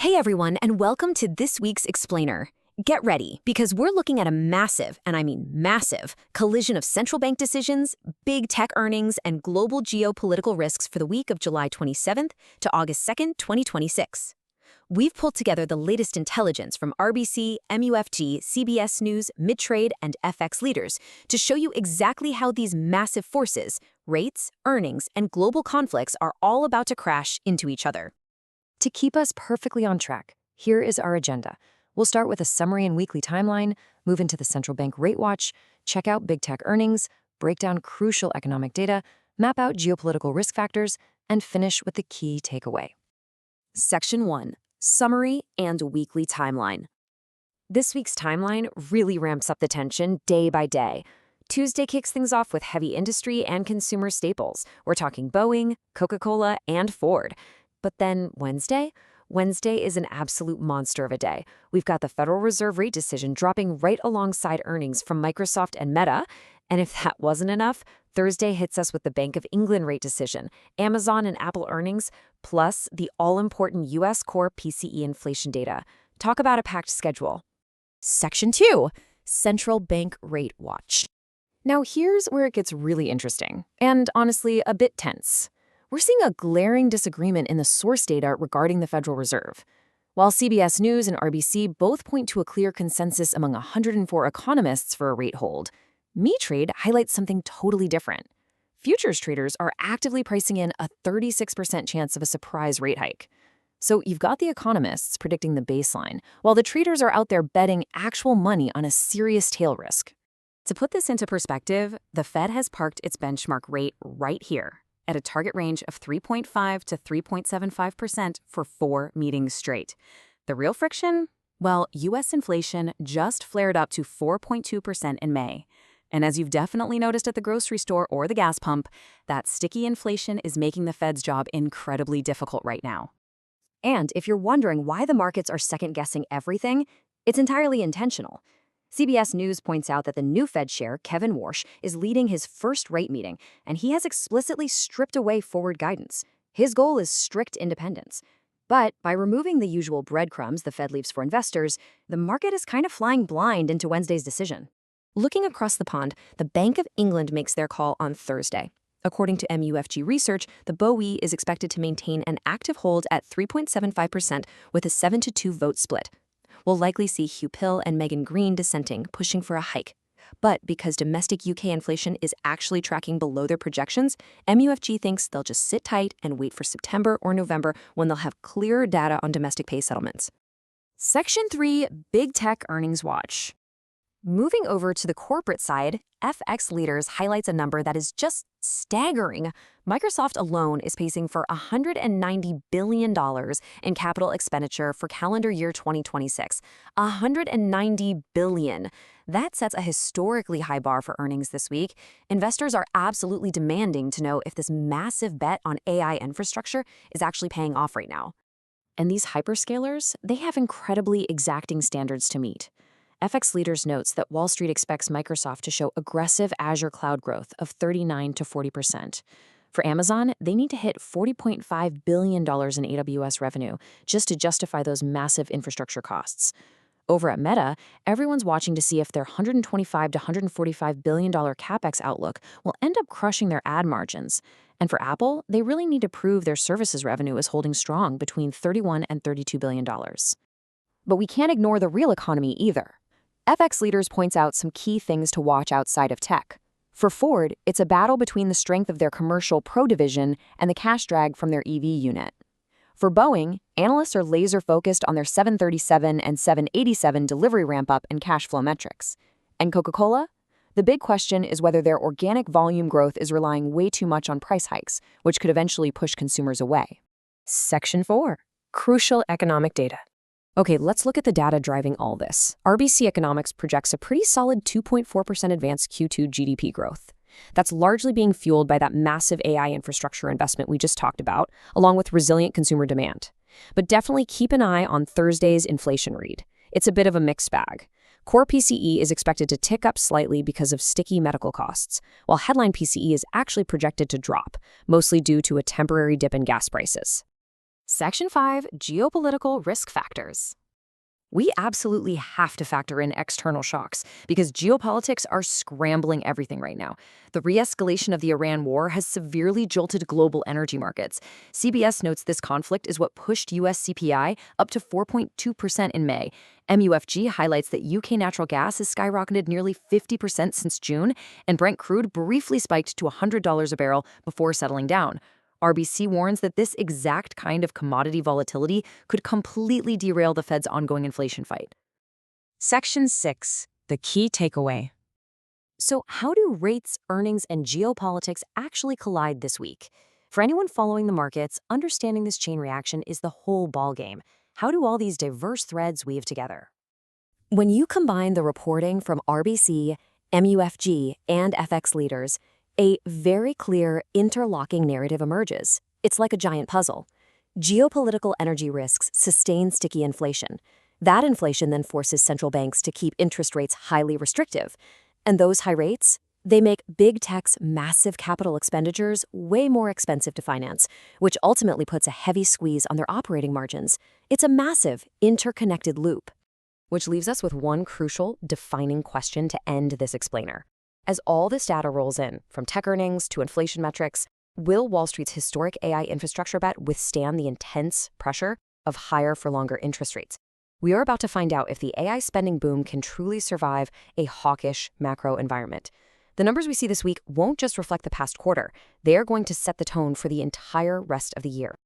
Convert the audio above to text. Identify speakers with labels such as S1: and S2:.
S1: Hey everyone, and welcome to this week's Explainer. Get ready, because we're looking at a massive, and I mean massive, collision of central bank decisions, big tech earnings, and global geopolitical risks for the week of July 27th to August 2nd, 2026. We've pulled together the latest intelligence from RBC, MUFG, CBS News, Midtrade, and FX leaders to show you exactly how these massive forces, rates, earnings, and global conflicts are all about to crash into each other.
S2: To keep us perfectly on track, here is our agenda. We'll start with a summary and weekly timeline, move into the central bank rate watch, check out big tech earnings, break down crucial economic data, map out geopolitical risk factors, and finish with the key takeaway.
S1: Section 1. Summary and Weekly Timeline. This week's timeline really ramps up the tension day by day. Tuesday kicks things off with heavy industry and consumer staples. We're talking Boeing, Coca-Cola, and Ford. But then Wednesday is an absolute monster of a day. We've got the Federal Reserve rate decision dropping right alongside earnings from Microsoft and Meta. And if that wasn't enough, Thursday hits us with the Bank of England rate decision, Amazon and Apple earnings, plus the all-important U.S. core PCE inflation data. Talk about a packed schedule. Section 2. Central Bank Rate Watch. Now here's where it gets really interesting, and honestly a bit tense. We're seeing a glaring disagreement in the source data regarding the Federal Reserve. While CBS News and RBC both point to a clear consensus among 104 economists for a rate hold, Midtrade highlights something totally different. Futures traders are actively pricing in a 36% chance of a surprise rate hike. So you've got the economists predicting the baseline, while the traders are out there betting actual money on a serious tail risk. To put this into perspective, the Fed has parked its benchmark rate right here, at a target range of 3.5 to 3.75% for 4 meetings straight. The real friction? Well, U.S. inflation just flared up to 4.2% in May. And as you've definitely noticed at the grocery store or the gas pump, that sticky inflation is making the Fed's job incredibly difficult right now. And if you're wondering why the markets are second-guessing everything, it's entirely intentional. CBS News points out that the new Fed chair, Kevin Warsh, is leading his first rate meeting, and he has explicitly stripped away forward guidance. His goal is strict independence. But by removing the usual breadcrumbs the Fed leaves for investors, the market is kind of flying blind into Wednesday's decision. Looking across the pond, the Bank of England makes their call on Thursday. According to MUFG research, the BOE is expected to maintain an active hold at 3.75% with a 7-2 vote split. We'll likely see Hugh Pill and Megan Green dissenting, pushing for a hike. But because domestic UK inflation is actually tracking below their projections, MUFG thinks they'll just sit tight and wait for September or November when they'll have clearer data on domestic pay settlements. Section 3. Big Tech Earnings Watch. Moving over to the corporate side, FX Leaders highlights a number that is just staggering. Microsoft alone is pacing for $190 billion in capital expenditure for calendar year 2026. $190 billion. That sets a historically high bar for earnings this week. Investors are absolutely demanding to know if this massive bet on AI infrastructure is actually paying off right now. And these hyperscalers, they have incredibly exacting standards to meet. FX Leaders notes that Wall Street expects Microsoft to show aggressive Azure cloud growth of 39 to 40%. For Amazon, they need to hit $40.5 billion in AWS revenue just to justify those massive infrastructure costs. Over at Meta, everyone's watching to see if their $125 to $145 billion capex outlook will end up crushing their ad margins. And for Apple, they really need to prove their services revenue is holding strong between $31 and $32 billion. But we can't ignore the real economy either. FX Leaders points out some key things to watch outside of tech. For Ford, it's a battle between the strength of their commercial Pro division and the cash drag from their EV unit. For Boeing, analysts are laser-focused on their 737 and 787 delivery ramp-up and cash flow metrics. And Coca-Cola? The big question is whether their organic volume growth is relying way too much on price hikes, which could eventually push consumers away. Section 4. Crucial economic data. Okay, let's look at the data driving all this. RBC Economics projects a pretty solid 2.4% advanced Q2 GDP growth. That's largely being fueled by that massive AI infrastructure investment we just talked about, along with resilient consumer demand. But definitely keep an eye on Thursday's inflation read. It's a bit of a mixed bag. Core PCE is expected to tick up slightly because of sticky medical costs, while headline PCE is actually projected to drop, mostly due to a temporary dip in gas prices. Section 5, Geopolitical Risk Factors.
S2: We absolutely have to factor in external shocks because geopolitics are scrambling everything right now. The re-escalation of the Iran war has severely jolted global energy markets. CBS notes this conflict is what pushed U.S. CPI up to 4.2% in May. MUFG highlights that UK natural gas has skyrocketed nearly 50% since June, and Brent crude briefly spiked to $100 a barrel before settling down. RBC warns that this exact kind of commodity volatility could completely derail the Fed's ongoing inflation fight.
S1: Section 6, the key takeaway. So, how do rates, earnings, and geopolitics actually collide this week? For anyone following the markets, understanding this chain reaction is the whole ballgame. How do all these diverse threads weave together? When you combine the reporting from RBC, MUFG, and FX leaders, a very clear interlocking narrative emerges. It's like a giant puzzle. Geopolitical energy risks sustain sticky inflation. That inflation then forces central banks to keep interest rates highly restrictive. And those high rates, they make big tech's massive capital expenditures way more expensive to finance, which ultimately puts a heavy squeeze on their operating margins. It's a massive, interconnected loop. Which leaves us with one crucial, defining question to end this explainer. As all this data rolls in, from tech earnings to inflation metrics, will Wall Street's historic AI infrastructure bet withstand the intense pressure of higher for longer interest rates? We are about to find out if the AI spending boom can truly survive a hawkish macro environment. The numbers we see this week won't just reflect the past quarter. They are going to set the tone for the entire rest of the year.